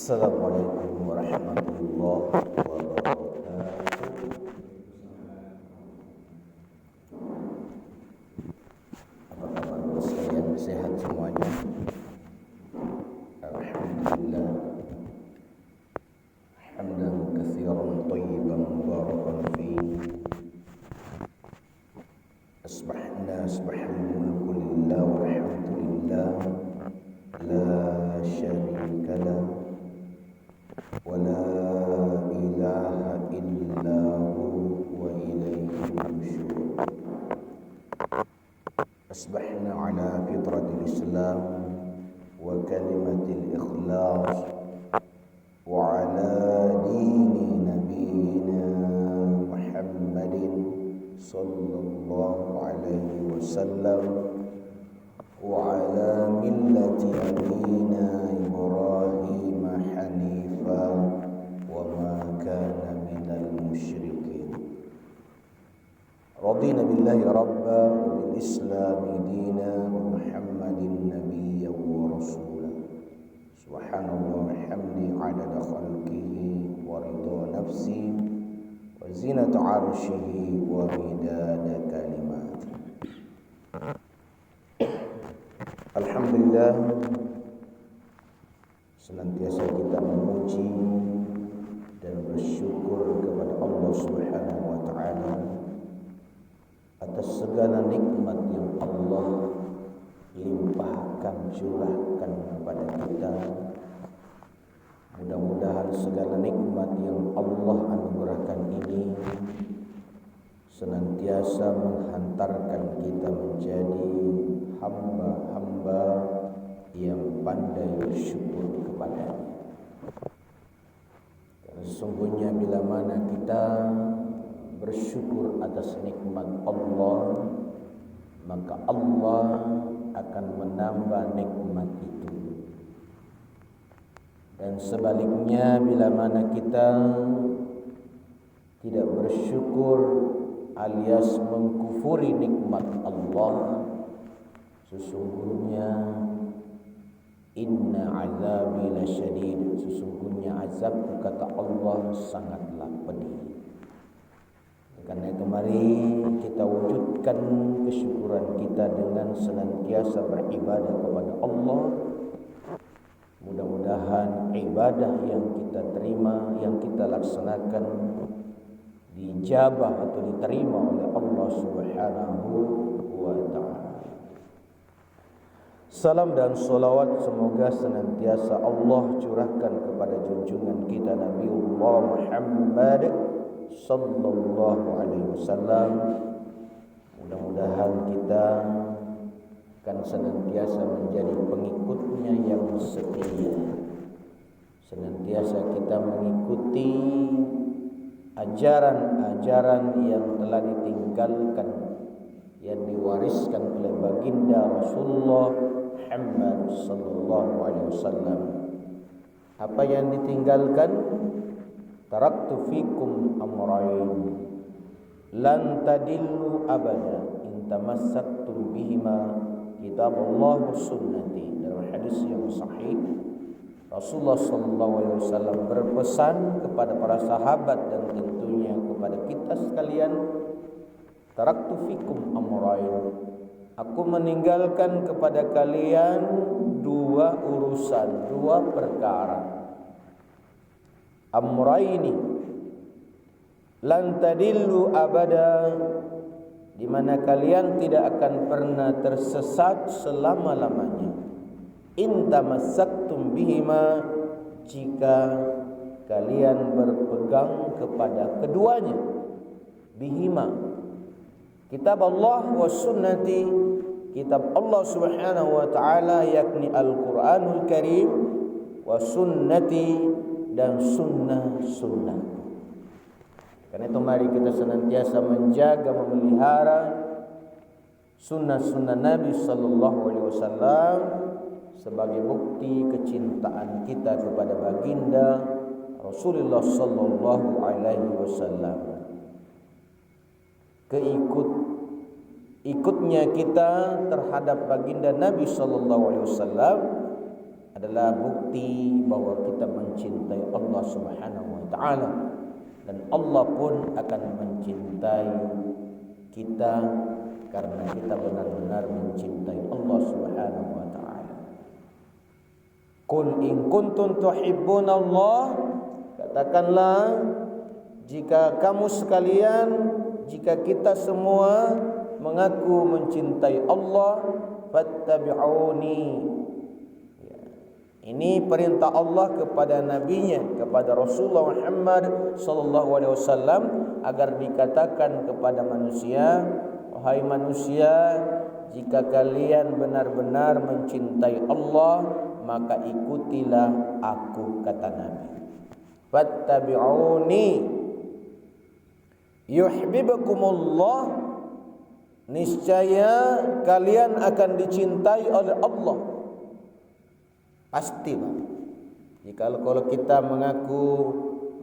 Assalamualaikum warahmatullahi wabarakatuh. Apa kabar bos sekalian? Sehat semuanya? Alhamdulillah. Hamdan katsiran thayyiban mubarakan fihi. Asbahna asbahal mulku lillah walhamdulillah. La syarika lahu ولا إله إلا هو وإليه النشور. أصبحنا على فطرة الإسلام وكلمة الإخلاص وعلى دين نبينا محمد صلى الله عليه وسلم وعلى ملة أبينا إبراهيم حنيفا وما كان من المشركين. رضينا بالله ربا وبالإسلام دينا ومحمد نبيا ورسولا. سبحان الله وبحمده عدد خلقه ورضا نفسه وزنة عرشه ومداد كلماته. Alhamdulillah, senantiasa kita memuji dan bersyukur kepada Allah Subhanahu wa taala atas segala nikmat yang Allah limpahkan, curahkan kepada kita. Mudah-mudahan segala nikmat yang Allah anugerahkan ini senantiasa menghantarkan kita menjadi hamba-hamba yang pandai bersyukur kepada-Nya. Karena sesungguhnya bila mana kita bersyukur atas nikmat Allah, maka Allah akan menambah nikmat itu. Dan sebaliknya bila mana kita tidak bersyukur alias mengkufuri nikmat Allah, sesungguhnya inna azabi lasyadid, sesungguhnya azabku kata Allah sangatlah pedih. Karena itu mari kita wujudkan kesyukuran kita dengan senantiasa beribadah kepada Allah. Mudah-mudahan ibadah yang kita terima, yang kita laksanakan dijabah atau diterima oleh Allah Subhanahu wa ta'ala. Salam dan salawat semoga senantiasa Allah curahkan kepada junjungan kita Nabiullah Muhammad sallallahu alaihi wasallam. Mudah-mudahan kita akan senantiasa menjadi pengikutnya yang setia. Senantiasa kita mengikuti ajaran-ajaran yang telah ditinggalkan, yang diwariskan oleh baginda Rasulullah Muhammad sallallahu alaihi wasallam. Apa yang ditinggalkan? Taraktu fikum amrayn lan tadillu abada in tamassaktum bihima kitabullah wa sunnati. Dalam hadis yang sahih, Rasulullah sallallahu alaihi wasallam berpesan kepada para sahabat dan tentunya kepada kita sekalian, taraktu fikum amrayn, aku meninggalkan kepada kalian dua urusan, dua perkara. Amrayni lan tadillu abada, di mana kalian tidak akan pernah tersesat selama-lamanya. In tamassaktum bihima, jika kalian berpegang kepada keduanya. Bihima, kitab Allah wa sunnati, kitab Allah Subhanahu wa ta'ala yakni Al-Quranul Karim, wa sunnati, dan sunnah-sunnah. Karena itu mari kita senantiasa menjaga, memelihara sunnah-sunnah Nabi sallallahu alaihi wasallam sebagai bukti kecintaan kita kepada baginda Rasulullah sallallahu alaihi wasallam. Ikutnya kita terhadap baginda Nabi sallallahu alaihi wasallam adalah bukti bahwa kita mencintai Allah Subhanahu wa taala, dan Allah pun akan mencintai kita karena kita benar-benar mencintai Allah Subhanahu wa taala. Qul in kuntum tuhibbunallah, katakanlah jika kamu sekalian, jika kita semua mengaku mencintai Allah, fattabi'uni. Ini perintah Allah kepada nabinya, kepada Rasulullah Muhammad sallallahu alaihi wasallam, agar dikatakan kepada manusia, wahai manusia, jika kalian benar-benar mencintai Allah, maka ikutilah aku, kata Nabi. Fattabi'uni yuhibbukumullah, niscaya kalian akan dicintai oleh Allah. Pasti, jika kalau kita mengaku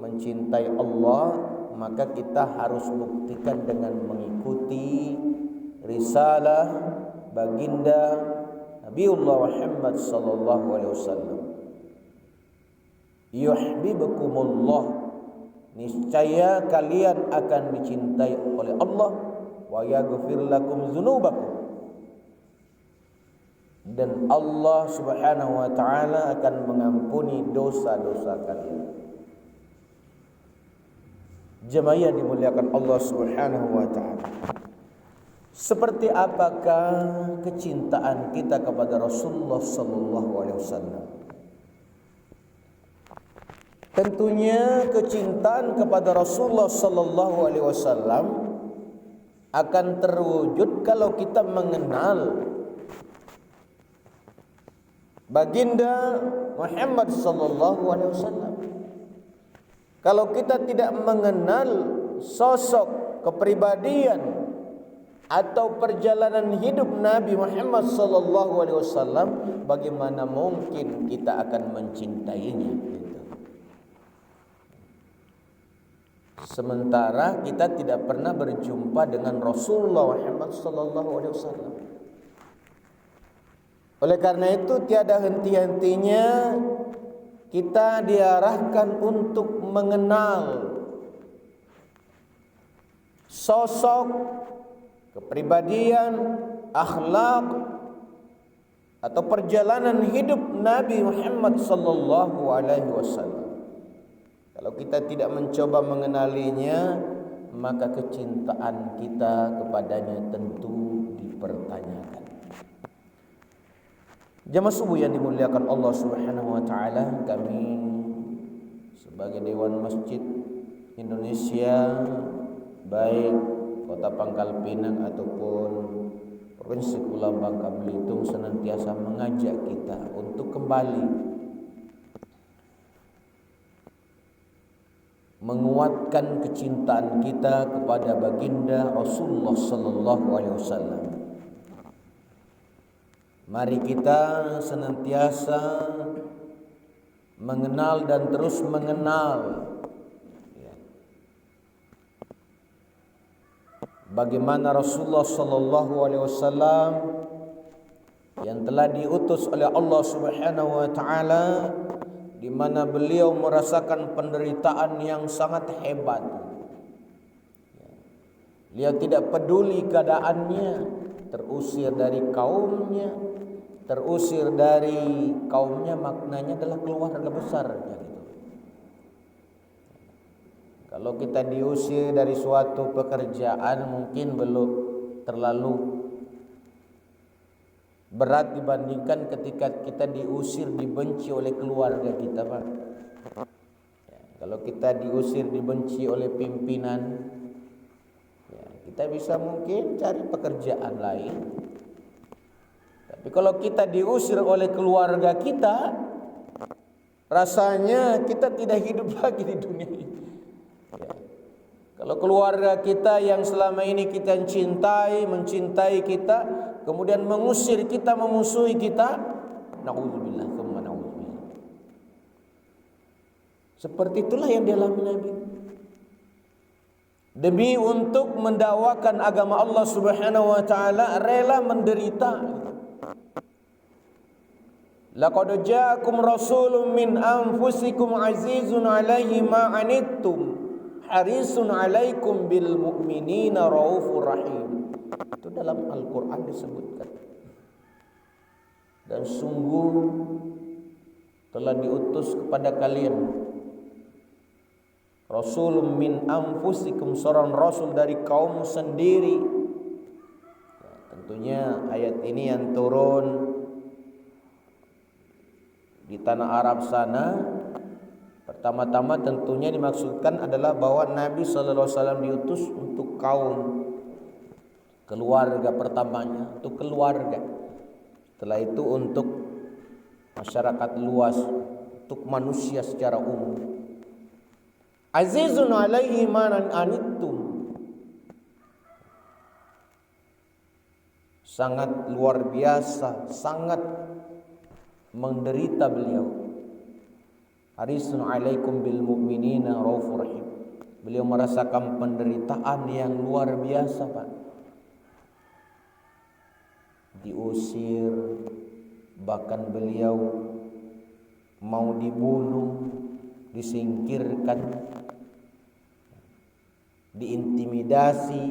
mencintai Allah, maka kita harus buktikan dengan mengikuti risalah baginda Nabiullah Muhammad sallallahu alaihi wasallam. Yuhibbukumullah, niscaya kalian akan dicintai oleh Allah, wa yaghfir lakum dzunubakum, dan Allah Subhanahu wa taala akan mengampuni dosa-dosa kalian. Jemaah yang dimuliakan Allah Subhanahu wa taala, seperti apakah kecintaan kita kepada Rasulullah sallallahu alaihi wasallam? Tentunya kecintaan kepada Rasulullah sallallahu alaihi wasallam akan terwujud kalau kita mengenal baginda Muhammad sallallahu alaihi wasallam. Kalau kita tidak mengenal sosok, kepribadian atau perjalanan hidup Nabi Muhammad sallallahu alaihi wasallam, bagaimana mungkin kita akan mencintainya? Sementara kita tidak pernah berjumpa dengan Rasulullah Muhammad sallallahu alaihi wasallam. Oleh karena itu tiada henti-hentinya kita diarahkan untuk mengenal sosok, kepribadian, akhlak atau perjalanan hidup Nabi Muhammad sallallahu alaihi wasallam. Kalau kita tidak mencoba mengenalinya, maka kecintaan kita kepadanya tentu dipertanyakan. Jemaah subuh yang dimuliakan Allah Subhanahu wa taala, kami sebagai Dewan Masjid Indonesia, baik Kota Pangkal Pinang ataupun Provinsi Kepulauan Bangka Belitung, senantiasa mengajak kita untuk kembali menguatkan kecintaan kita kepada baginda Rasulullah sallallahu alaihi wasallam. Mari kita senantiasa mengenal dan terus mengenal bagaimana Rasulullah sallallahu alaihi wasallam yang telah diutus oleh Allah Subhanahu wa taala, di mana beliau merasakan penderitaan yang sangat hebat. Beliau tidak peduli keadaannya, terusir dari kaumnya, maknanya adalah keluarga besarnya gitu. Kalau kita diusir dari suatu pekerjaan mungkin belum terlalu berat dibandingkan ketika kita diusir, dibenci oleh keluarga kita, Pak. Kalau kita diusir, dibenci oleh pimpinan, kita bisa mungkin cari pekerjaan lain. Tapi kalau kita diusir oleh keluarga kita, rasanya kita tidak hidup lagi di dunia ini. Kalau keluarga kita yang selama ini kita mencintai kita, kemudian mengusir kita, memusuhi kita, na'udzubillah, tsumma na'udzubillah. Seperti itulah yang dialami Nabi. Demi untuk mendakwakan agama Allah Subhanahu wa taala, rela menderita. Laqad ja'akum rasulun min anfusikum azizun 'alaihi ma 'anittum harisun 'alaikum bil mu'minina raufur rahim. Itu dalam Al-Qur'an disebutkan. Dan sungguh telah diutus kepada kalian rasulun min anfusikum, seorang rasul dari kaum sendiri. Tentunya ayat ini yang turun di tanah Arab sana, pertama-tama tentunya dimaksudkan adalah bahwa Nabi sallallahu alaihi wasallam diutus untuk kaum keluarga pertamanya, untuk keluarga. Setelah itu untuk masyarakat luas, untuk manusia secara umum. Azizun alaihi ma anittum, sangat luar biasa, sangat menderita beliau. Harisun alaikum bil mu'minina raufur rahim. Beliau merasakan penderitaan yang luar biasa, Pak. Diusir, bahkan beliau mau dibunuh, disingkirkan, diintimidasi.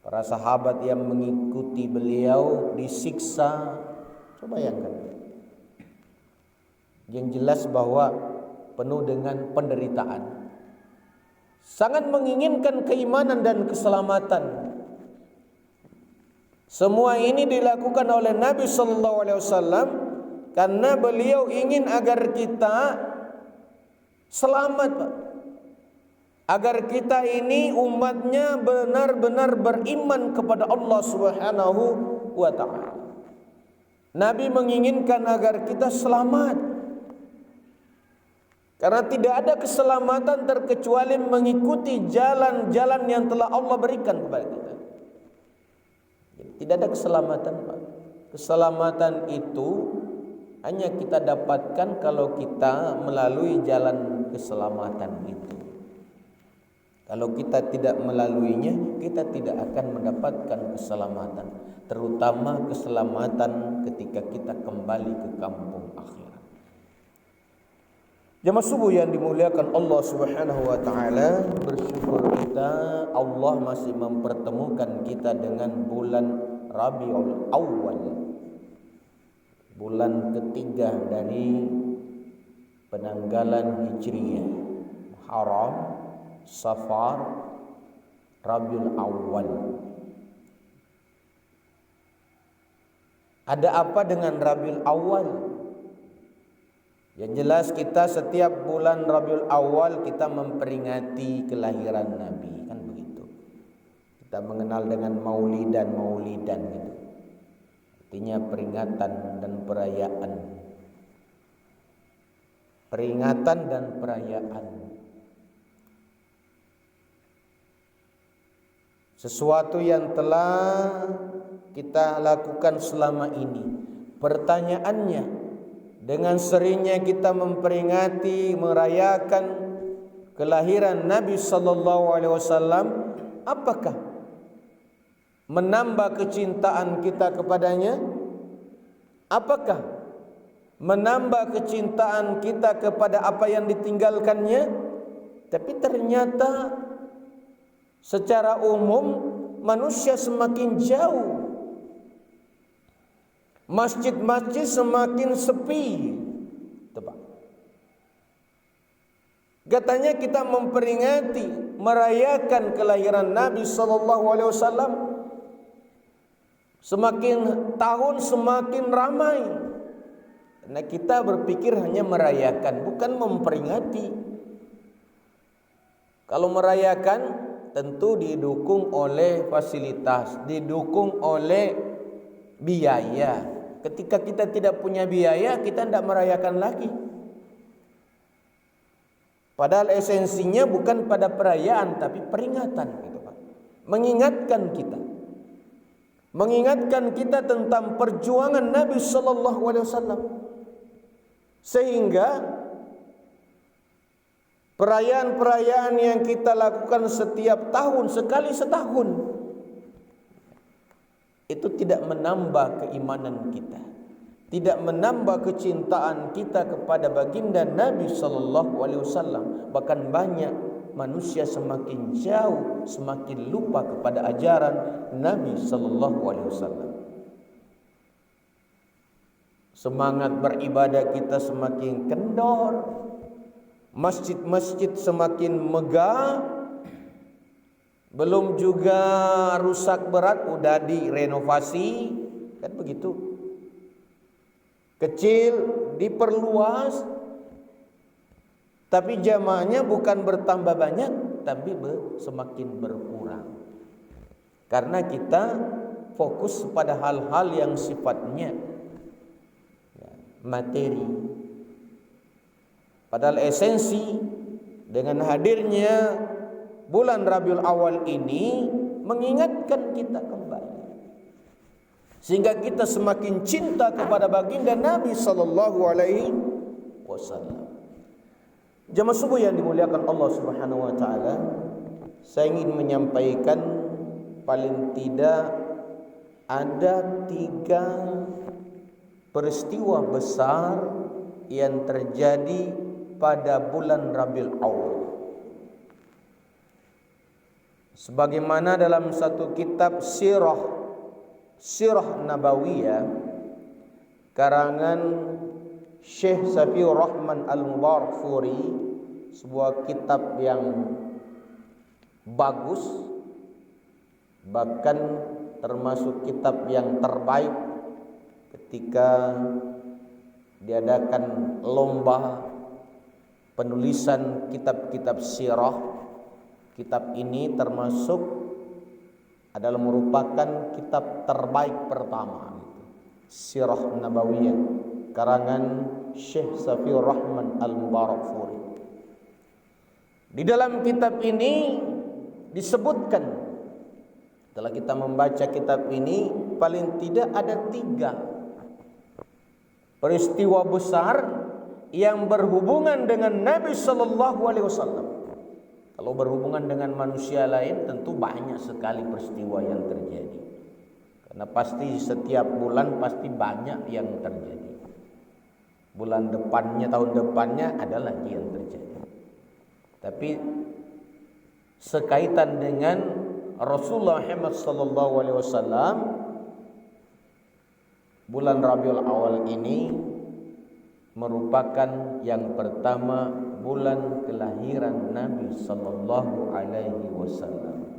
Para sahabat yang mengikuti beliau disiksa. Coba bayangkan. Yang jelas bahwa penuh dengan penderitaan. Sangat menginginkan keimanan dan keselamatan. Semua ini dilakukan oleh Nabi sallallahu alaihi wasallam karena beliau ingin agar kita selamat, Pak. Agar kita ini umatnya benar-benar beriman kepada Allah Subhanahu wa ta'ala. Nabi menginginkan agar kita selamat. Karena tidak ada keselamatan terkecuali mengikuti jalan-jalan yang telah Allah berikan kepada kita. Tidak ada keselamatan, Pak. Keselamatan itu hanya kita dapatkan kalau kita melalui jalan keselamatan itu. Kalau kita tidak melaluinya, kita tidak akan mendapatkan keselamatan. Terutama keselamatan ketika kita kembali ke kampung akhirat. Jamaah subuh yang dimuliakan Allah Subhanahu wa taala, bersyukur kita Allah masih mempertemukan kita dengan bulan Rabiul Awal. Bulan ketiga dari penanggalan Hijriyah. Muharram, Safar, Rabiul Awal. Ada apa dengan Rabiul Awal? Yang jelas kita setiap bulan Rabiul Awal kita memperingati kelahiran Nabi, kan begitu. Kita mengenal dengan maulidan gitu. Artinya peringatan dan perayaan. Peringatan dan perayaan. Sesuatu yang telah kita lakukan selama ini. Pertanyaannya, dengan seringnya kita memperingati, merayakan kelahiran Nabi sallallahu alaihi wasallam, apakah menambah kecintaan kita kepadanya? Apakah menambah kecintaan kita kepada apa yang ditinggalkannya? Tapi ternyata secara umum manusia semakin jauh. Masjid-masjid semakin sepi. Tepat. Katanya kita memperingati, merayakan kelahiran Nabi sallallahu alaihi wasallam. Semakin tahun semakin ramai. Karena kita berpikir hanya merayakan, bukan memperingati. Kalau merayakan tentu didukung oleh fasilitas, didukung oleh biaya. Ketika kita tidak punya biaya, kita tidak merayakan lagi. Padahal esensinya bukan pada perayaan, tapi peringatan, gitu, Pak. Mengingatkan kita tentang perjuangan Nabi Sallallahu Alaihi Wasallam, sehingga perayaan-perayaan yang kita lakukan setiap tahun, sekali setahun, itu tidak menambah keimanan kita, tidak menambah kecintaan kita kepada baginda Nabi sallallahu alaihi wasallam. Bahkan banyak manusia semakin jauh, semakin lupa kepada ajaran Nabi sallallahu alaihi wasallam. Semangat beribadah kita semakin kendor, masjid-masjid semakin megah, belum juga rusak berat udah direnovasi, kan begitu. Kecil diperluas, tapi jamaahnya bukan bertambah banyak, tapi semakin berkurang. Karena kita fokus pada hal-hal yang sifatnya materi. Padahal esensi dengan hadirnya bulan Rabiul Awal ini mengingatkan kita kembali, sehingga kita semakin cinta kepada baginda Nabi sallallahu alaihi wasallam. Jamaah subuh yang dimuliakan Allah Subhanahu wa taala, saya ingin menyampaikan paling tidak ada 3 peristiwa besar yang terjadi pada bulan Rabiul Awal. Sebagaimana dalam satu kitab Sirah Nabawiyah karangan Syekh Safiur Rahman Al-Mubarakfuri, sebuah kitab yang bagus, bahkan termasuk kitab yang terbaik ketika diadakan lomba penulisan kitab-kitab sirah. Kitab ini termasuk adalah merupakan kitab terbaik pertama, Sirah Nabawiyah karangan Syekh Safiur Rahman Al-Mubarakfuri. Di dalam kitab ini disebutkan, setelah kita membaca kitab ini, paling tidak ada 3 peristiwa besar yang berhubungan dengan Nabi sallallahu alaihi wasallam. Kalau berhubungan dengan manusia lain tentu banyak sekali peristiwa yang terjadi. Karena pasti setiap bulan pasti banyak yang terjadi. Bulan depannya, tahun depannya ada lagi yang terjadi. Tapi sekaitan dengan Rasulullah Muhammad sallallahu alaihi wasallam, bulan Rabiul Awal ini merupakan yang pertama bulan kelahiran Nabi sallallahu alaihi wasallam,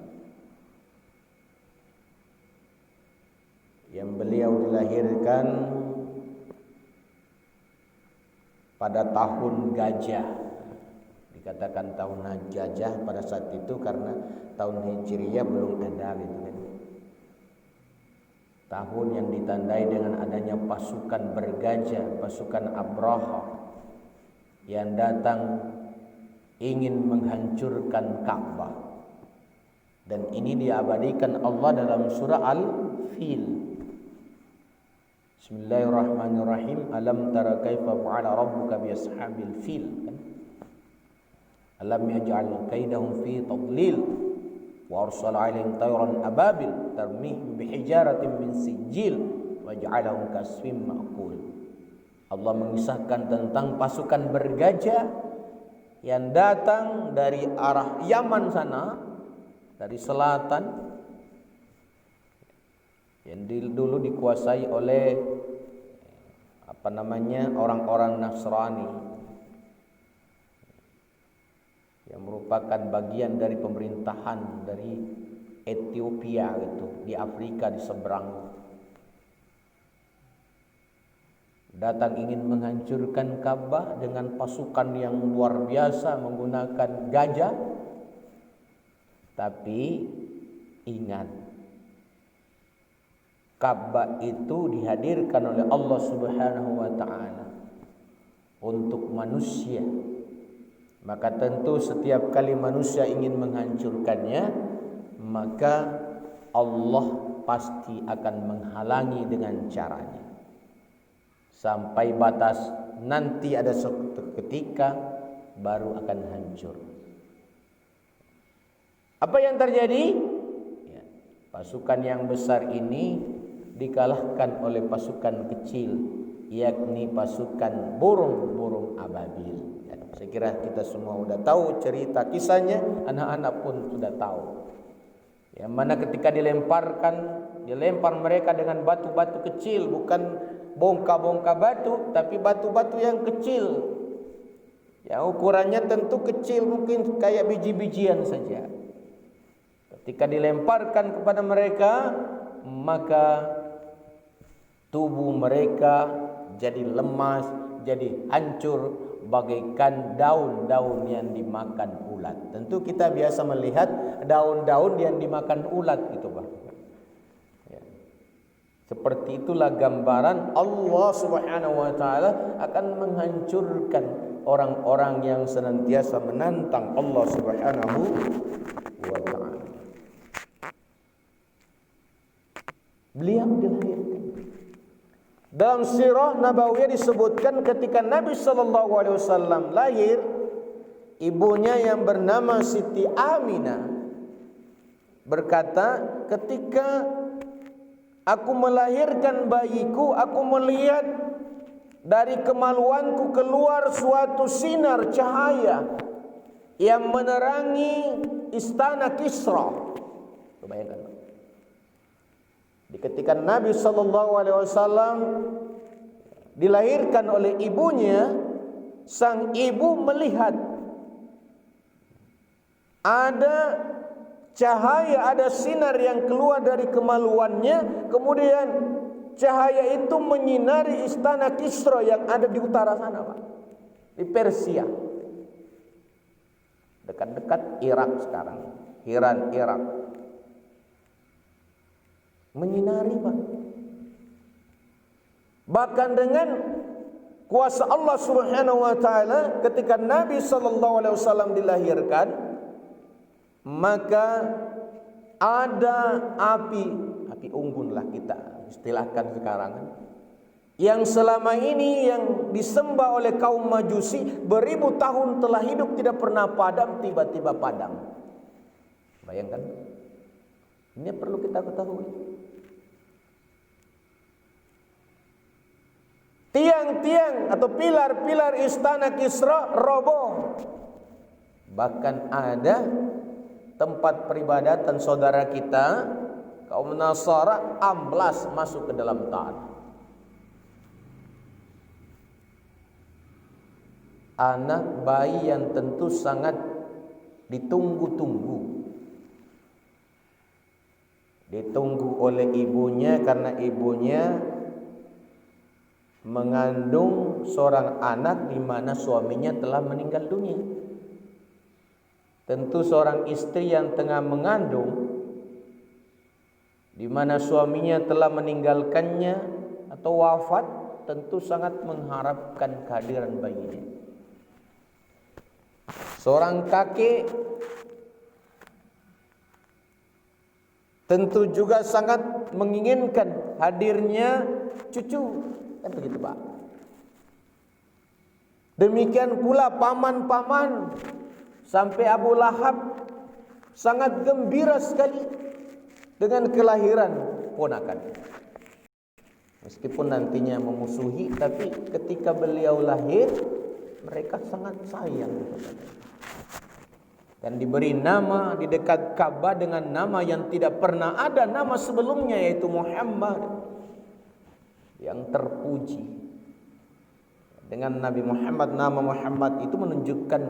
yang beliau dilahirkan pada tahun gajah. Dikatakan tahun gajah pada saat itu karena tahun Hijriyah belum ada gitu kan. Tahun yang ditandai dengan adanya pasukan bergajah, pasukan Abraha yang datang ingin menghancurkan Ka'bah. Dan ini diabadikan Allah dalam surah Al-Fil. Bismillahirrahmanirrahim. Alam tara kaifa fa'ala rabbuka bi ashabil fil. Alam yaj'al kaidahum fi tadlil wa arsala 'alaihim tayran ababil tarmihim bihijaratin min sijil wa ja'alahum kasfim ma'kul. Allah mengisahkan tentang pasukan bergajah yang datang dari arah Yaman sana, dari selatan, yang dulu dikuasai oleh orang-orang Nasrani, yang merupakan bagian dari pemerintahan dari Ethiopia itu di Afrika di seberang. Datang ingin menghancurkan Ka'bah dengan pasukan yang luar biasa menggunakan gajah. Tapi ingat, Ka'bah itu dihadirkan oleh Allah Subhanahu wa taala untuk manusia. Maka tentu setiap kali manusia ingin menghancurkannya, maka Allah pasti akan menghalangi dengan caranya. Sampai batas nanti ada suatu ketika baru akan hancur. Apa yang terjadi? Ya, pasukan yang besar ini dikalahkan oleh pasukan kecil, yakni pasukan burung-burung ababil. Ya, saya kira kita semua sudah tahu cerita kisahnya, anak-anak pun sudah tahu. Yang mana ketika dilempar mereka dengan batu-batu kecil, bukan bongkah-bongkah batu, tapi batu-batu yang kecil. Ya, ukurannya tentu kecil, mungkin kayak biji-bijian saja. Ketika dilemparkan kepada mereka, maka tubuh mereka jadi lemas, jadi hancur bagaikan daun-daun yang dimakan ulat. Tentu kita biasa melihat daun-daun yang dimakan ulat gitu, Pak. Ya. Seperti itulah gambaran Allah Subhanahu wa taala akan menghancurkan orang-orang yang senantiasa menantang Allah Subhanahu wa taala. Beliau dilahirkan. Dalam sirah Nabawiyah disebutkan ketika Nabi sallallahu alaihi wasallam lahir, ibunya yang bernama Siti Aminah berkata, ketika aku melahirkan bayiku, aku melihat dari kemaluanku keluar suatu sinar cahaya yang menerangi istana Kisra. Bayangkan. Ketika Nabi sallallahu alaihi wasallam dilahirkan oleh ibunya, sang ibu melihat ada cahaya, ada sinar yang keluar dari kemaluannya, kemudian cahaya itu menyinari istana Kisra yang ada di utara sana, Pak. Di Persia. Dekat-dekat Irak sekarang. Iran, Irak. Menyinari, Pak. Bahkan dengan kuasa Allah Subhanahu wa taala ketika Nabi sallallahu alaihi wasallam dilahirkan, maka ada api unggun lah kita istilahkan sekarang, yang selama ini yang disembah oleh kaum Majusi beribu tahun telah hidup tidak pernah padam, tiba-tiba padam. Bayangkan. Ini perlu kita ketahui. Tiang-tiang atau pilar-pilar istana Kisra roboh. Bahkan ada tempat peribadatan saudara kita kaum Nasara amblas masuk ke dalam tanah. Anak bayi yang tentu sangat ditunggu-tunggu. Ditunggu oleh ibunya karena ibunya mengandung seorang anak di mana suaminya telah meninggal dunia. Tentu seorang istri yang tengah mengandung di mana suaminya telah meninggalkannya atau wafat, tentu sangat mengharapkan kehadiran bayinya. Seorang kakek tentu juga sangat menginginkan hadirnya cucu. Kan begitu, Pak. Demikian pula paman-paman sampai Abu Lahab sangat gembira sekali dengan kelahiran ponakan. Meskipun nantinya memusuhi, tapi ketika beliau lahir mereka sangat sayang. Dan diberi nama di dekat Ka'bah dengan nama yang tidak pernah ada nama sebelumnya, yaitu Muhammad, yang terpuji. Dengan Nabi Muhammad, nama Muhammad itu menunjukkan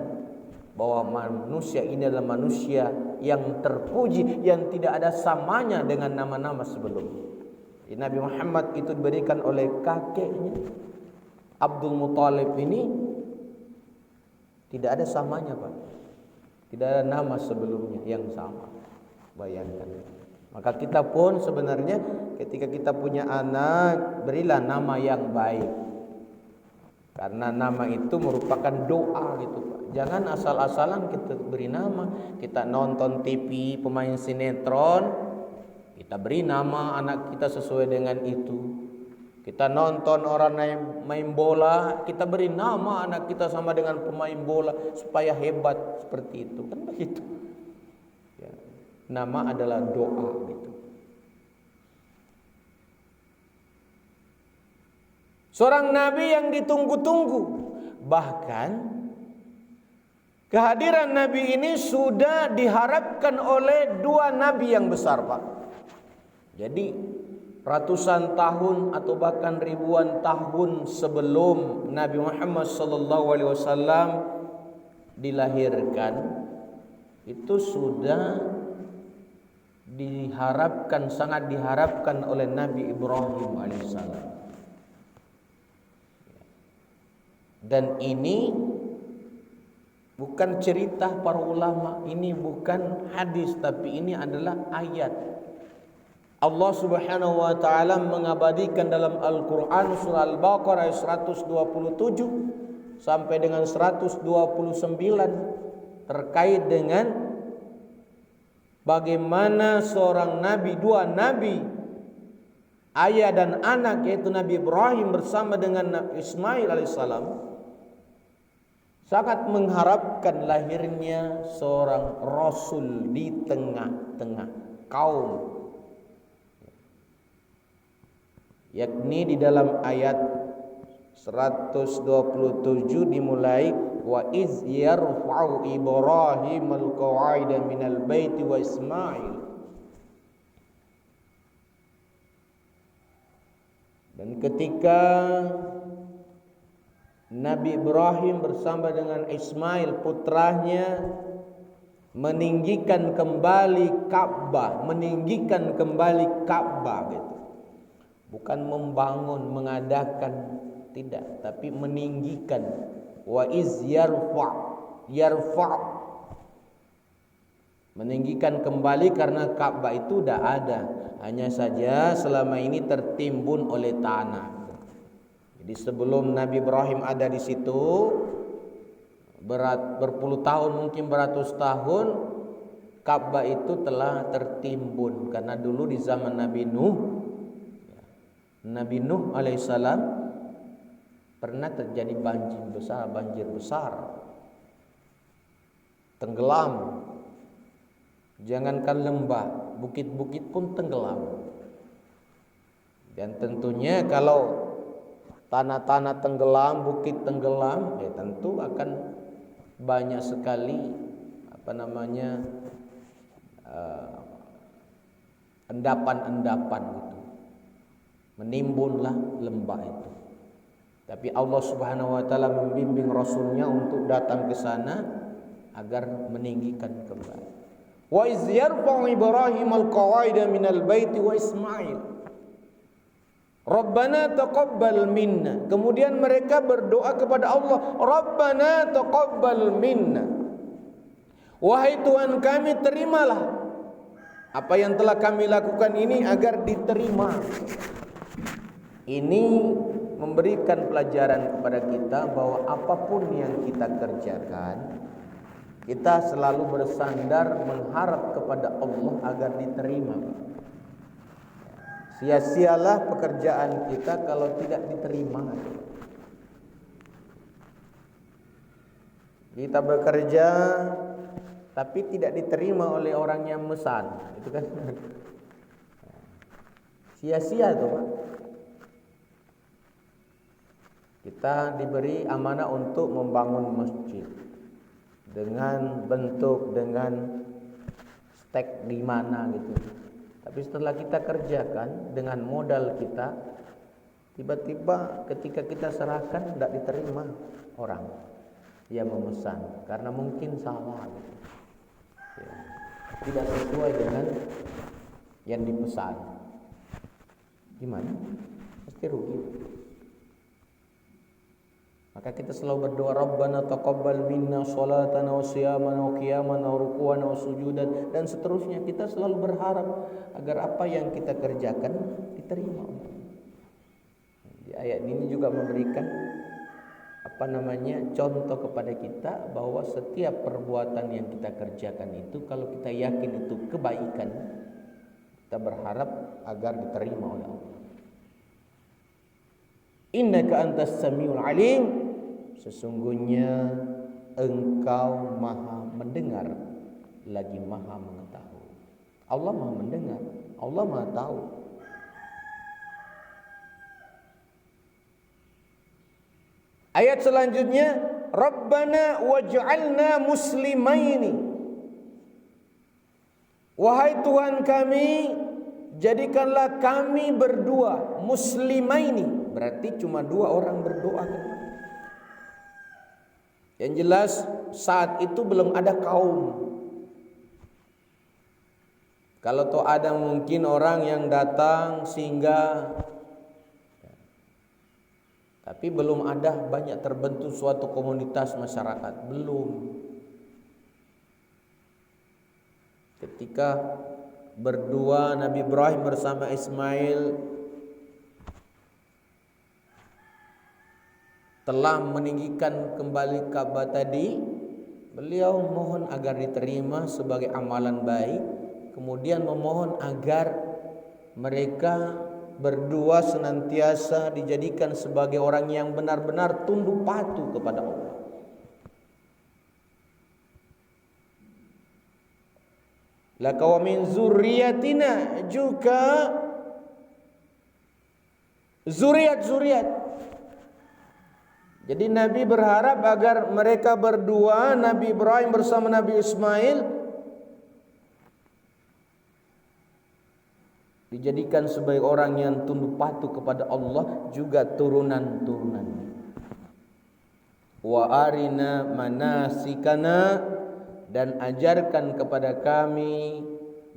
bahwa manusia ini adalah manusia yang terpuji, yang tidak ada samanya dengan nama-nama sebelumnya. Nabi Muhammad itu diberikan oleh kakeknya Abdul Muthalib ini, tidak ada samanya, Pak. Tidak ada nama sebelumnya yang sama. Bayangkan. Maka kita pun sebenarnya ketika kita punya anak, berilah nama yang baik. Karena nama itu merupakan doa gitu, Pak. Jangan asal-asalan kita beri nama. Kita nonton TV pemain sinetron, kita beri nama anak kita sesuai dengan itu. Kita nonton orang main bola, kita beri nama anak kita sama dengan pemain bola supaya hebat seperti itu. Kan begitu. Ya. Nama adalah doa gitu. Seorang nabi yang ditunggu-tunggu. Bahkan kehadiran nabi ini sudah diharapkan oleh dua nabi yang besar, Pak. Jadi ratusan tahun atau bahkan ribuan tahun sebelum Nabi Muhammad SAW dilahirkan, itu sudah diharapkan, sangat diharapkan oleh Nabi Ibrahim alaihissalam. Dan ini bukan cerita para ulama, ini bukan hadis, tapi ini adalah ayat. Allah Subhanahu wa taala mengabadikan dalam Al-Qur'an surah Al-Baqarah ayat 127 sampai dengan 129 terkait dengan bagaimana seorang nabi, dua nabi, ayah dan anak, yaitu Nabi Ibrahim bersama dengan Nabi Ismail alaihissalam, sangat mengharapkan lahirnya seorang rasul di tengah-tengah kaum. Yakni di dalam ayat 127 dimulai wa iz yarfa'u Ibrahim al-qawa'ida minal baiti wa Ismail. Dan ketika Nabi Ibrahim bersama dengan Ismail putranya meninggikan kembali Ka'bah, gitu. Bukan membangun, mengadakan, tidak, tapi meninggikan. Wa iz yarfa', meninggikan kembali karena Ka'bah itu sudah ada, hanya saja selama ini tertimbun oleh tanah. Jadi sebelum Nabi Ibrahim ada di situ, berpuluh tahun, mungkin beratus tahun, Ka'bah itu telah tertimbun karena dulu di zaman Nabi Nuh alaihissalam pernah terjadi banjir besar, tenggelam. Jangankan lembah, bukit-bukit pun tenggelam. Dan tentunya kalau tanah-tanah tenggelam, bukit tenggelam, ya tentu akan banyak sekali endapan-endapan gitu. Menimbunlah lembah itu. Tapi Allah Subhanahu wa taala membimbing rasulnya untuk datang ke sana agar meninggikan kembali. Wa iz yarfa'u Ibrahim al-qawa'ida minal baiti wa Ismail. Rabbana taqabbal minna. Kemudian mereka berdoa kepada Allah, Rabbana taqabbal minna. Wahai Tuhan kami, terimalah apa yang telah kami lakukan ini agar diterima. Ini memberikan pelajaran kepada kita bahwa apapun yang kita kerjakan, kita selalu bersandar mengharap kepada Allah agar diterima. Sia-sialah pekerjaan kita kalau tidak diterima. Kita bekerja tapi tidak diterima oleh orang yang mesan, itu kan sia-sia itu, Pak. Kita diberi amanah untuk membangun masjid dengan bentuk, dengan stek di mana gitu. Tapi setelah kita kerjakan dengan modal kita, tiba-tiba ketika kita serahkan tidak diterima orang yang memesan karena mungkin salah gitu. Ya, tidak sesuai dengan yang dipesan. Gimana? Pasti rugi. Maka kita selalu berdoa, Rabbana taqabbal minna salatana wa siyamana wa qiyamana wa ruku'ana wa sujudan, dan seterusnya. Kita selalu berharap agar apa yang kita kerjakan diterima. Di ayat ini juga memberikan contoh kepada kita bahwa setiap perbuatan yang kita kerjakan itu, kalau kita yakin itu kebaikan, kita berharap agar diterima oleh Allah. Innaka antas samiul alim, sesungguhnya engkau maha mendengar lagi maha mengetahui. Allah maha mendengar, Allah maha tahu. Ayat selanjutnya, Rabbana waj'alna muslimaini. Wahai Tuhan kami, jadikanlah kami berdua muslimaini. Berarti cuma dua orang berdoa kan? Yang jelas saat itu belum ada kaum. Kalau toh ada mungkin orang yang datang sehingga, tapi belum ada banyak terbentuk suatu komunitas masyarakat, belum. Ketika berdua Nabi Ibrahim bersama Ismail telah meninggikan kembali Ka'bah tadi, beliau mohon agar diterima sebagai amalan baik, kemudian memohon agar mereka berdua senantiasa dijadikan sebagai orang yang benar-benar tunduk patuh kepada Allah. Laka wa min zurriyatina, juga zuriat-zuriat. Jadi Nabi berharap agar mereka berdua, Nabi Ibrahim bersama Nabi Ismail, dijadikan sebagai orang yang tunduk patuh kepada Allah, juga turunan-turunannya. Wa arina manasikana, dan ajarkan kepada kami,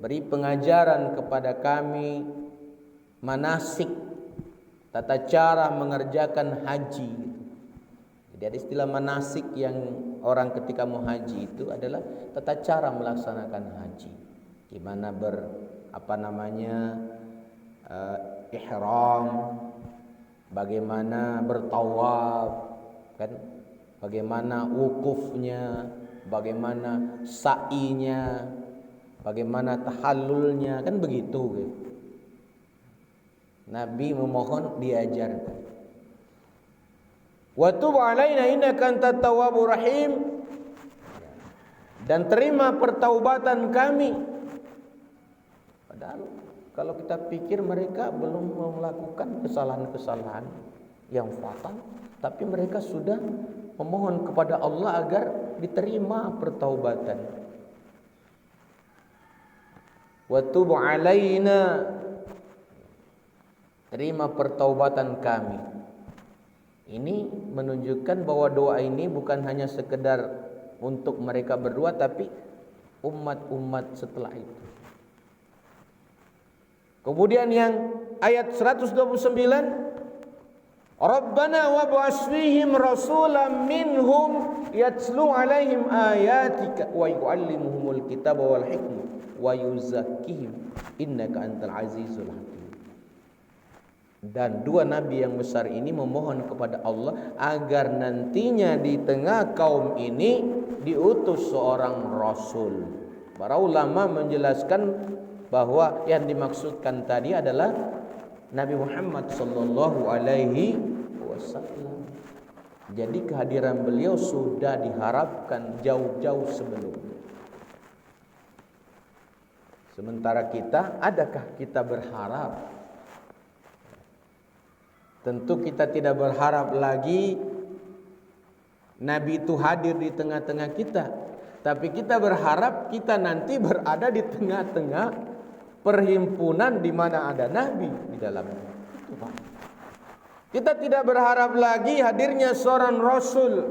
beri pengajaran kepada kami manasik, tata cara mengerjakan haji. Jadi ada istilah manasik yang orang ketika mau haji itu adalah tata cara melaksanakan haji. Gimana ihram, bagaimana bertawaf, kan? Bagaimana wukufnya, bagaimana sa'inya, bagaimana tahallulnya, kan begitu gitu. Nabi memohon diajarkan. Wa tub 'alaina innaka antat tawwabur rahim, dan terima pertaubatan kami. Padahal kalau kita pikir mereka belum melakukan kesalahan-kesalahan yang fatal, tapi mereka sudah memohon kepada Allah agar diterima pertaubatan. Wa tub 'alaina, terima pertaubatan kami. Ini menunjukkan bahwa doa ini bukan hanya sekedar untuk mereka berdua, tapi umat-umat setelah itu. Kemudian yang ayat 129, Rabbana wab'ats fihim rasulan minhum yatslu 'alaihim ayatika wa yu'allimuhumul kitaba wal hikmah wa yuzakkihim innaka antal azizul hakim. Dan dua nabi yang besar ini memohon kepada Allah agar nantinya di tengah kaum ini diutus seorang rasul. Para ulama menjelaskan bahwa yang dimaksudkan tadi adalah Nabi Muhammad sallallahu alaihi wasallam. Jadi kehadiran beliau sudah diharapkan jauh-jauh sebelumnya. Sementara kita, adakah kita berharap? Tentu kita tidak berharap lagi Nabi itu hadir di tengah-tengah kita, tapi kita berharap kita nanti berada di tengah-tengah perhimpunan di mana ada Nabi di dalamnya. Itu Pak. Kita tidak berharap lagi hadirnya seorang Rasul,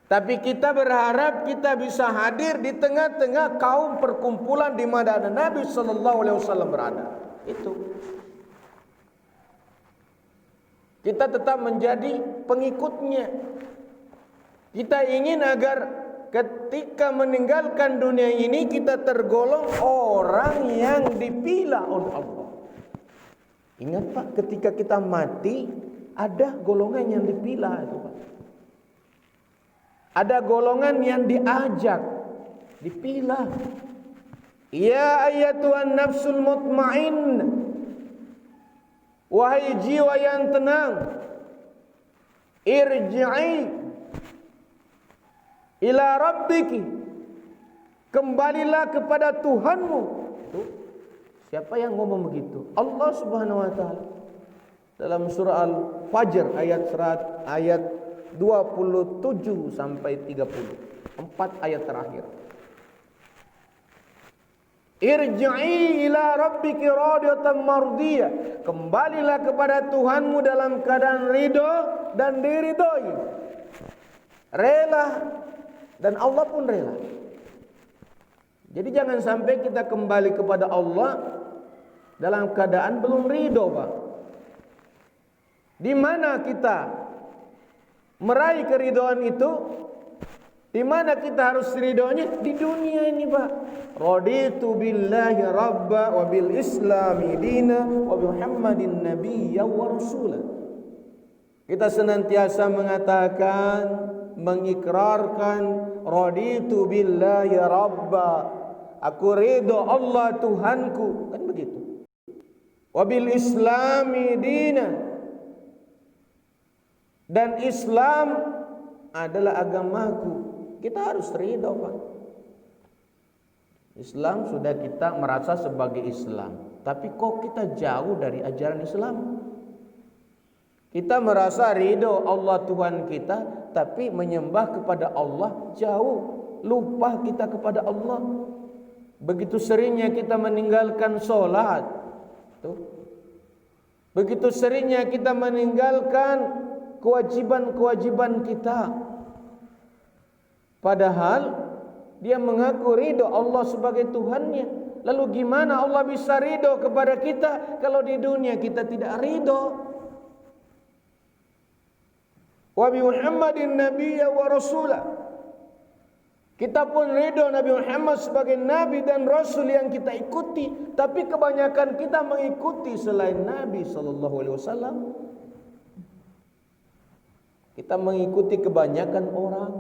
tapi kita berharap kita bisa hadir di tengah-tengah kaum perkumpulan di mana ada Nabi Sallallahu Alaihi Wasallam berada. Itu. Kita tetap menjadi pengikutnya. Kita ingin agar ketika meninggalkan dunia ini kita tergolong orang yang dipilih oleh Allah. Ingat Pak, ketika kita mati ada golongan yang dipilih itu Pak. Ada golongan yang diajak, dipilih. Ya ayyatuhan nafsul mutmainnah, wahai jiwa yang tenang, irji'i ila rabbiki, kembalilah kepada Tuhanmu. Tuh, siapa yang ngomong begitu? Allah Subhanahu wa taala. dalam surah Al-Fajr ayat 27 sampai 30. 4 ayat terakhir. Irji'i ila rabbiki radiyatan mardiyah. Kembalilah kepada Tuhanmu dalam keadaan ridho dan diridhoi. Rela, dan Allah pun rela. Jadi jangan sampai kita kembali kepada Allah dalam keadaan belum ridho, Pak. Di mana kita meraih keridhaan itu? Di mana kita harus ridhonya? Di dunia ini, Pak. Raditu billahi rabba wa bil islami dina wa bi Muhammadin nabiyya wa rasula. Kita senantiasa mengatakan, mengikrarkan raditu billahi rabba. Aku ridho Allah Tuhanku, kan begitu. Wa bil islami dina. Dan Islam adalah agamaku. Kita harus ridho, Pak. Islam sudah kita merasa sebagai Islam, tapi kok kita jauh dari ajaran Islam? Kita merasa ridho Allah Tuhan kita, tapi menyembah kepada Allah jauh, lupa kita kepada Allah. Begitu seringnya kita meninggalkan sholat, tuh. Begitu seringnya kita meninggalkan kewajiban-kewajiban kita. Padahal dia mengaku ridho Allah sebagai Tuhannya. Lalu gimana Allah bisa ridho kepada kita kalau di dunia kita tidak ridho? Wa bi Muhammadin nabiyya wa rasulah. Kita pun ridho Nabi Muhammad sebagai nabi dan rasul yang kita ikuti, tapi kebanyakan kita mengikuti selain Nabi sallallahu alaihi wasallam. Kita mengikuti kebanyakan orang,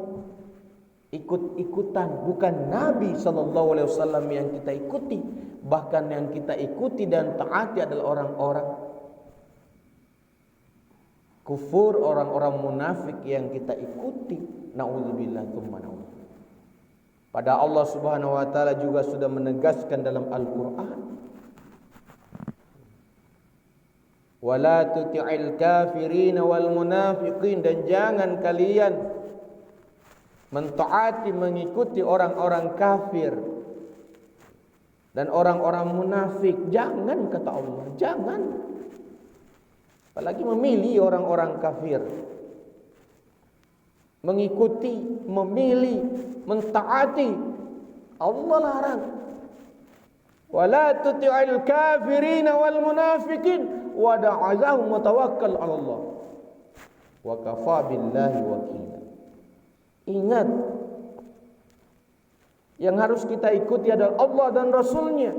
ikut-ikutan, bukan Nabi sallallahu alaihi wasallam yang kita ikuti. Bahkan yang kita ikuti dan taati adalah orang-orang kufur, orang-orang munafik yang kita ikuti. Nauzubillah tsumma naudzubillah. Pada Allah Subhanahu wa taala juga sudah menegaskan dalam Al-Qur'an, wala tuti'il kafirin wal munafiqin, dan jangan kalian mentaati, mengikuti orang-orang kafir dan orang-orang munafik. Jangan, kata Allah, jangan. Apalagi memilih orang-orang kafir, mengikuti, memilih, mentaati. Allah larang, wala tuti'il kafirin wal munafiqin wada'azahum wa tawakkal 'ala Allah wa kafa billahi wakila. Ingat, yang harus kita ikuti adalah Allah dan Rasulnya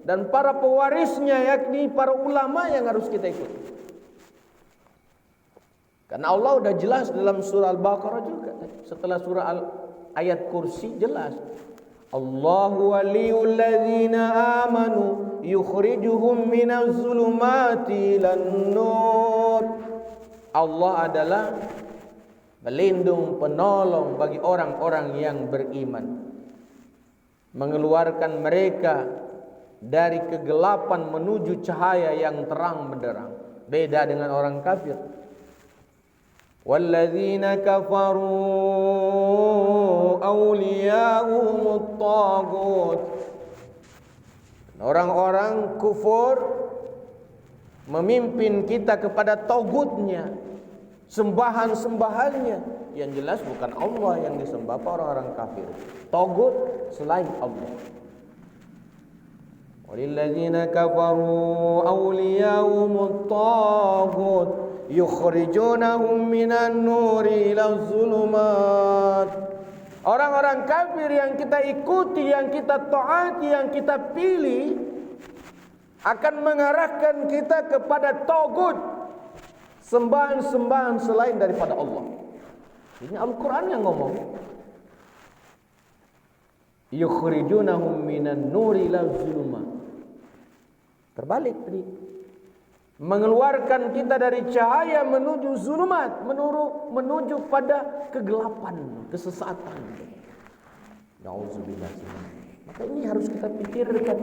dan para pewarisnya, yakni para ulama yang harus kita ikuti. Karena Allah sudah jelas dalam surah Al-Baqarah juga. Setelah surah ayat kursi jelas. Allahu waliyul ladzina amanu yukhrijuhum minaz zulumati ilan nur. Allah adalah pelindung, penolong bagi orang-orang yang beriman, mengeluarkan mereka dari kegelapan menuju cahaya yang terang benderang. Beda dengan orang kafir. Walladzina kafaru awliya'uhumut taghut. Orang-orang kufur memimpin kita kepada tagutnya, sembahan-sembahannya. Yang jelas bukan Allah yang disembah, orang-orang kafir. Tagut selain Allah. Walilladzina kafaru awliya'uhumut taghut yukhrijunahum minan nuri ila zulumat. Orang-orang kafir yang kita ikuti, yang kita taati, yang kita pilih akan mengarahkan kita kepada tagut, sembahan-sembahan selain daripada Allah. Ini Al-Quran yang ngomong. Yukhrijunahum minan nuri ila zulumat. Terbalik tadi. Mengeluarkan kita dari cahaya menuju zulumat, menuju pada kegelapan, kesesatan. Nauzubillah. Maka ini harus kita pikirkan.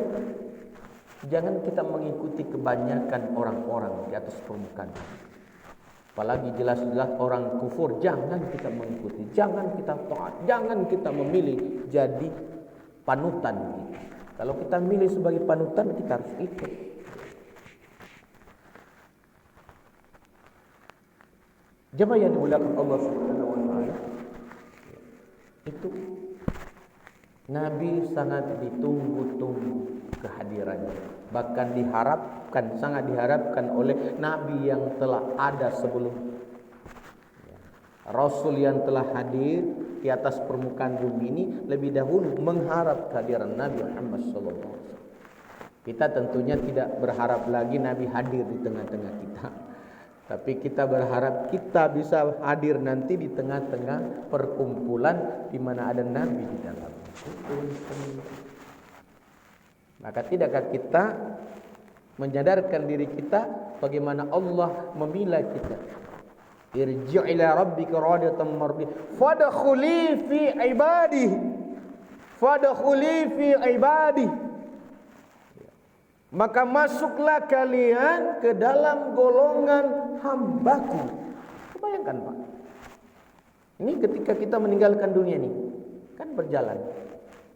Jangan kita mengikuti kebanyakan orang-orang di atas permukaan. Apalagi jelas-jelas orang kufur, jangan kita mengikuti, jangan kita taat, jangan kita memilih jadi panutan kita. Kalau kita milih sebagai panutan, kita harus ikut. Jemaah yang dimuliakan Allah Subhanahu wa taala, itu Nabi sangat ditunggu-tunggu kehadirannya. Bahkan diharapkan, sangat diharapkan oleh Nabi yang telah ada sebelum Rasul yang telah hadir di atas permukaan bumi ini lebih dahulu mengharap kehadiran Nabi Muhammad SAW. Kita tentunya tidak berharap lagi Nabi hadir di tengah-tengah kita, tapi kita berharap kita bisa hadir nanti di tengah-tengah perkumpulan di mana ada Nabi di dalam. Maka tidakkah kita menyadarkan diri kita bagaimana Allah memilah kita? Irji' ila rabbika radiyatan mardiyah fadkhuli fi ibadi, fadkhuli fi ibadi. Maka masuklah kalian ke dalam golongan hambaku. Bayangkan Pak, ini ketika kita meninggalkan dunia ini kan berjalan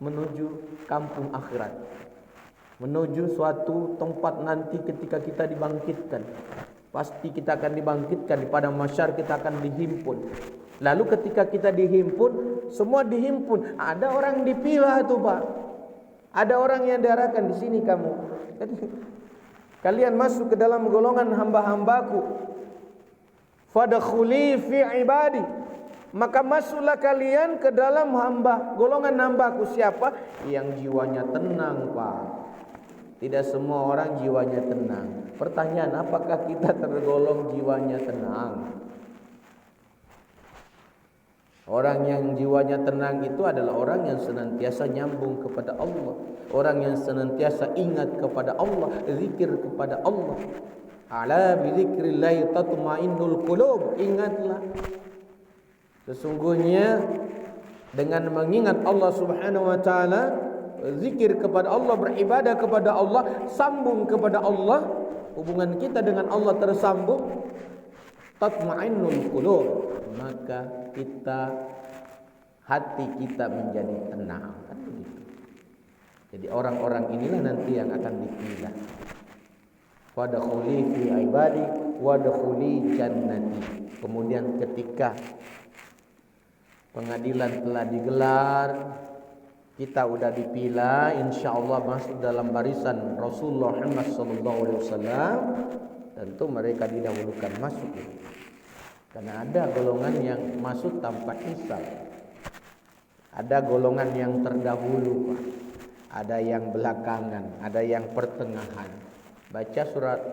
menuju kampung akhirat, menuju suatu tempat nanti ketika kita dibangkitkan. Pasti kita akan dibangkitkan, di padang mahsyar kita akan dihimpun. Lalu ketika kita dihimpun, semua dihimpun. Ada orang dipilah tuh Pak. Ada orang yang diarahkan, di sini kamu. Kalian masuk ke dalam golongan hamba-hambaku. Fadkhuli fi ibadi. Maka masuklah kalian ke dalam golongan hambaku. Siapa? Yang jiwanya tenang Pak. Tidak semua orang jiwanya tenang. Pertanyaan, apakah kita tergolong jiwanya tenang? Orang yang jiwanya tenang itu adalah orang yang senantiasa nyambung kepada Allah, orang yang senantiasa ingat kepada Allah, zikir kepada Allah. Ala bi dzikrillah tatma'innul qulub. Ingatlah, sesungguhnya dengan mengingat Allah Subhanahu wa taala, zikir kepada Allah, beribadah kepada Allah, sambung kepada Allah, hubungan kita dengan Allah tersambung, tatma'innul qulub, maka hati kita menjadi tenang. Kan begitu. Jadi orang-orang inilah nanti yang akan dipilih. Fadkhuli fi ibadi wadkhuli jannati. Kemudian ketika pengadilan telah digelar, kita udah dipilih, insyaallah masuk dalam barisan Rasulullah Muhammad SAW, tentu mereka didahulukan masuk. Karena ada golongan yang masuk tanpa hisab. Ada golongan yang terdahulu, Pak. Ada yang belakangan, ada yang pertengahan. Baca surat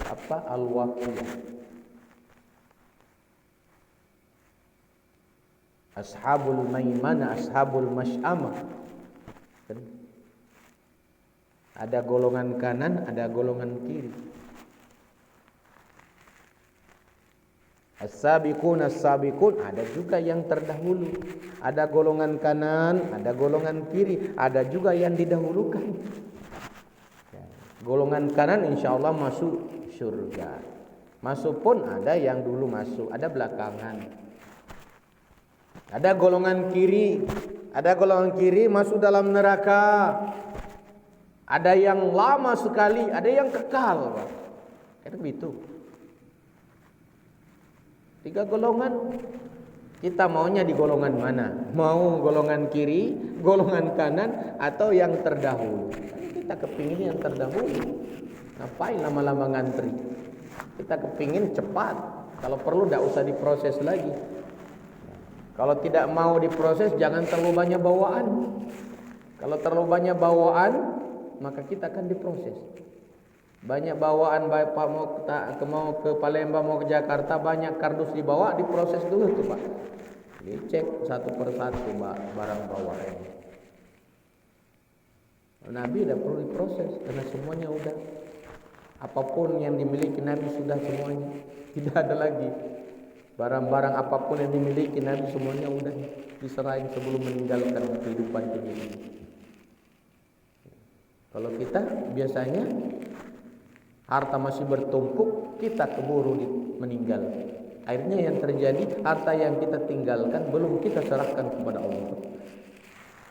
apa? Al-Waqiah. Ashabul Maimanah, Ashabul Mash'amah. Ada golongan kanan, ada golongan kiri. As-sabiqun as-sabiqun, ada juga yang terdahulu. Ada golongan kanan, ada golongan kiri, ada juga yang didahulukan. Golongan kanan insyaallah masuk surga. Masuk pun ada yang dulu masuk, ada belakangan. Ada golongan kiri masuk dalam neraka. Ada yang lama sekali, ada yang kekal. Kan begitu. 3 golongan. Kita maunya di golongan mana? Mau golongan kiri, golongan kanan, atau yang terdahulu? Kita kepingin yang terdahulu. Ngapain lama-lama ngantri? Kita kepingin cepat. Kalau perlu tidak usah diproses lagi. Kalau tidak mau diproses, jangan terlalu banyak bawaan. Kalau terlalu banyak bawaan, maka kita akan diproses. Banyak bawaan, Bapak mau ke Palembang, mau ke Jakarta, banyak kardus dibawa, diproses dulu tuh Pak. Dicek satu persatu barang bawaan. Nabi tidak perlu diproses karena semuanya udah. Apapun yang dimiliki Nabi sudah semuanya. Tidak ada lagi. Barang-barang apapun yang dimiliki Nabi semuanya udah diserahin sebelum meninggalkan kehidupan dunia ini. Kalau kita biasanya harta masih bertumpuk, kita keburu meninggal. Akhirnya yang terjadi, harta yang kita tinggalkan belum kita serahkan kepada Allah.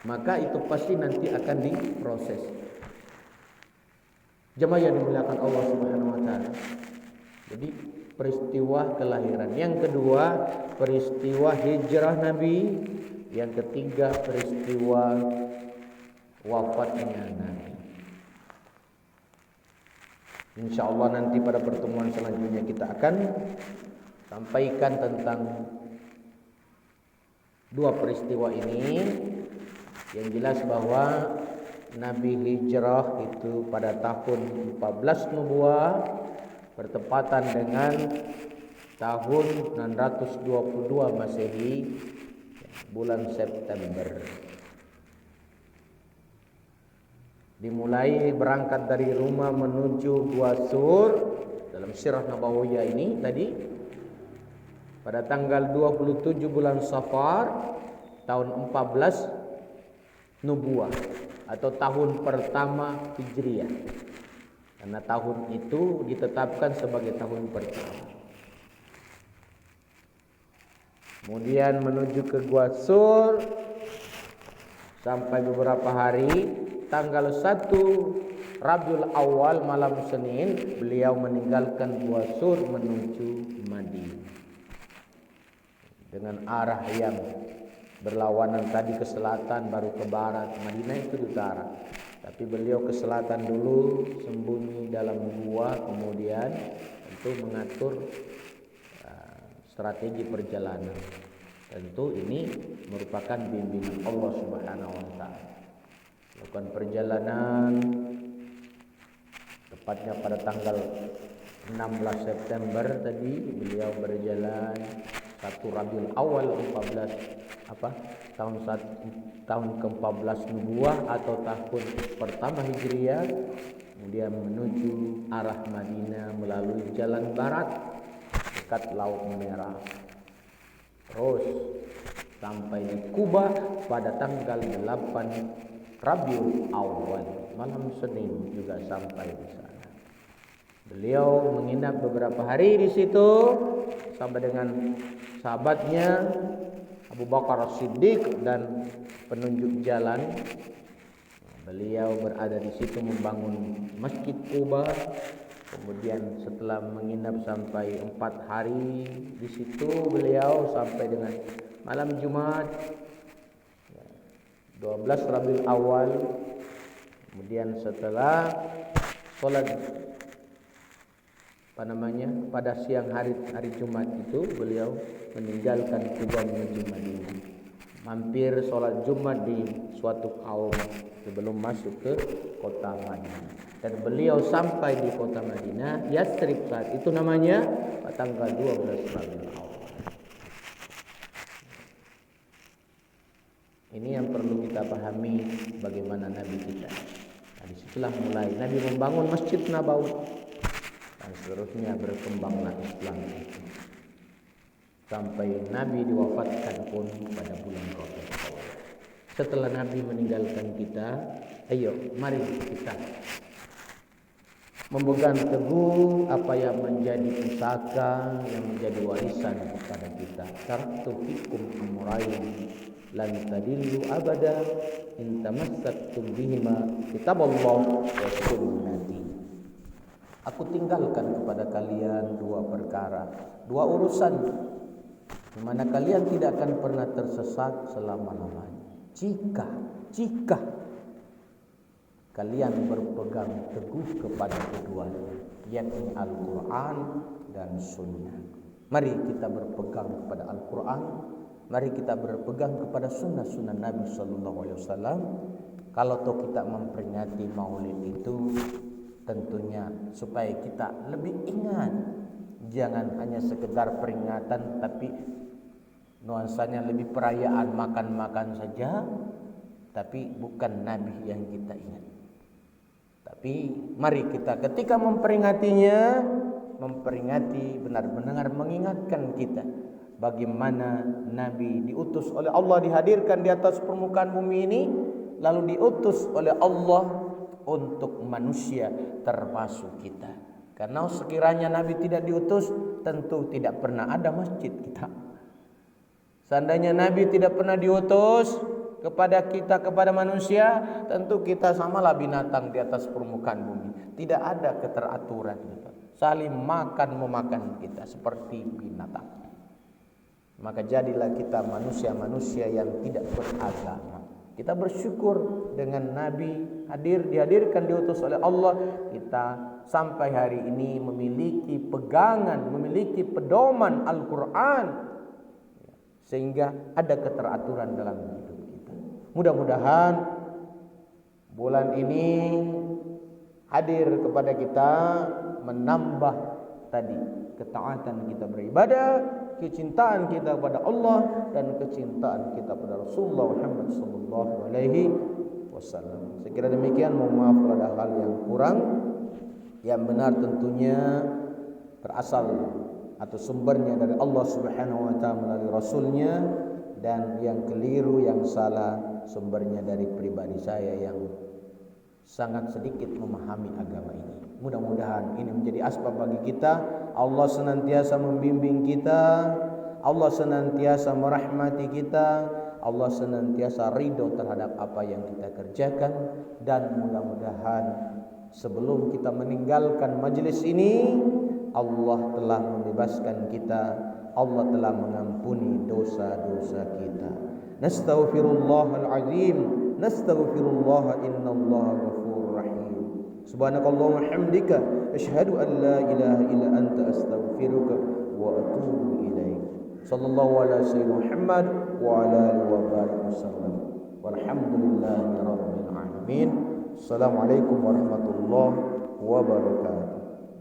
Maka itu pasti nanti akan diproses. Jemaah yang dimuliakan Allah Subhanahu wa taala. Jadi peristiwa kelahiran. Yang kedua, peristiwa hijrah Nabi. Yang ketiga, peristiwa wafatnya Nabi. InsyaAllah nanti pada pertemuan selanjutnya kita akan sampaikan tentang dua peristiwa ini. Yang jelas bahwa Nabi hijrah itu pada tahun 14 Nubuwah bertepatan dengan tahun 622 Masehi, bulan September. Dimulai berangkat dari rumah menuju Gua Sur dalam sirah Nabawiyah ini tadi pada tanggal 27 bulan Safar tahun 14 Nubuwah atau tahun pertama Hijriah. Karena tahun itu ditetapkan sebagai tahun pertama. Kemudian menuju ke Gua Sur sampai beberapa hari. Tanggal 1 Rabiul Awal malam Senin beliau meninggalkan Gua Sur menuju Madinah dengan arah yang berlawanan, tadi ke selatan baru ke barat. Madinah itu di utara, tapi beliau ke selatan dulu, sembunyi dalam gua, kemudian tentu mengatur strategi perjalanan. Tentu ini merupakan bimbingan Allah Subhanahu wa taala. Lakukan perjalanan tepatnya pada tanggal 16 September tadi beliau berjalan 1 Rabiul Awal 14 tahun ke-14 Nubuwah atau tahun pertama Hijriah, kemudian menuju arah Madinah melalui jalan barat dekat Laut Merah, terus sampai di Kuba pada tanggal 8 Rabiul Awal malam Senin juga sampai di sana. Beliau menginap beberapa hari di situ sampai dengan sahabatnya Abu Bakar As-Siddiq dan penunjuk jalan. Beliau berada di situ membangun Masjid Kuba. Kemudian setelah menginap sampai 4 hari di situ, beliau sampai dengan malam Jumat 12 Rabiul Awal. Kemudian setelah sholat pada siang hari Jumat itu beliau meninggalkan Kuba menuju Madinah. Mampir sholat Jumat di suatu kaum sebelum masuk ke kota Madinah. Dan beliau sampai di kota Madinah, Yatsrib saat itu namanya, pada tanggal 12 Rabiul Awal. Ini yang perlu kita pahami bagaimana Nabi kita. Nah, disitulah mulai Nabi membangun Masjid Nabawi dan seterusnya berkembanglah Islam itu. Sampai Nabi diwafatkan pun pada bulan Rabiul Awal. Setelah Nabi meninggalkan kita, ayo mari kita memegang teguh apa yang menjadi pusaka, yang menjadi warisan kepada kita. Taraktu fikum amrayn lan tadillu abada in tamassaktum bihima kitaballah wa sunnati. Aku tinggalkan kepada kalian dua perkara, dua urusan di mana kalian tidak akan pernah tersesat selama-lamanya. Jika kalian berpegang teguh kepada keduanya, yakni Al-Quran dan Sunnah. Mari kita berpegang kepada Al-Quran. Mari kita berpegang kepada sunnah-sunnah Nabi Sallallahu Alaihi Wasallam. Kalau toh kita memperingati Maulid itu, tentunya supaya kita lebih ingat, jangan hanya sekedar peringatan, tapi nuansanya lebih perayaan makan-makan saja, tapi bukan Nabi yang kita ingat. Tapi mari kita ketika memperingatinya, memperingati benar-benar mengingatkan kita bagaimana Nabi diutus oleh Allah, dihadirkan di atas permukaan bumi ini, lalu diutus oleh Allah untuk manusia termasuk kita. Karena sekiranya Nabi tidak diutus, tentu tidak pernah ada masjid kita. Seandainya Nabi tidak pernah diutus kepada kita, kepada manusia, tentu kita samalah binatang di atas permukaan bumi. Tidak ada keteraturan kita. Saling makan memakan kita seperti binatang. Maka jadilah kita manusia-manusia yang tidak beragama. Kita bersyukur dengan Nabi dihadirkan, diutus oleh Allah. Kita sampai hari ini memiliki pegangan, memiliki pedoman Al-Quran, sehingga ada keteraturan dalam hidup kita. Mudah-mudahan bulan ini hadir kepada kita menambah tadi ketaatan kita beribadah, kecintaan kita kepada Allah, dan kecintaan kita kepada Rasulullah Muhammad sallallahu alaihi wasallam. Saya kira demikian, mohon maaf kalau ada hal yang kurang. Yang benar tentunya berasal atau sumbernya dari Allah Subhanahu wa taala melalui Rasulnya, dan yang keliru, yang salah sumbernya dari pribadi saya yang sangat sedikit memahami agama ini. Mudah-mudahan ini menjadi asbab bagi kita. Allah senantiasa membimbing kita, Allah senantiasa merahmati kita, Allah senantiasa ridho terhadap apa yang kita kerjakan. Dan mudah-mudahan sebelum kita meninggalkan majlis ini, Allah telah membebaskan kita, Allah telah mengampuni dosa-dosa kita. Nastaghfirullahal azim, nastaghfirullah, innallaha ghafurur rahim. Subhanakallahumma hamdika asyhadu an la ilaha illa anta astaghfiruka wa atubu ilaik. Sallallahu ala sayyidina Muhammad wa ala alihi wa barik wasallam. Walhamdulillahi rabbil alamin. Assalamualaikum warahmatullahi wabarakatuh.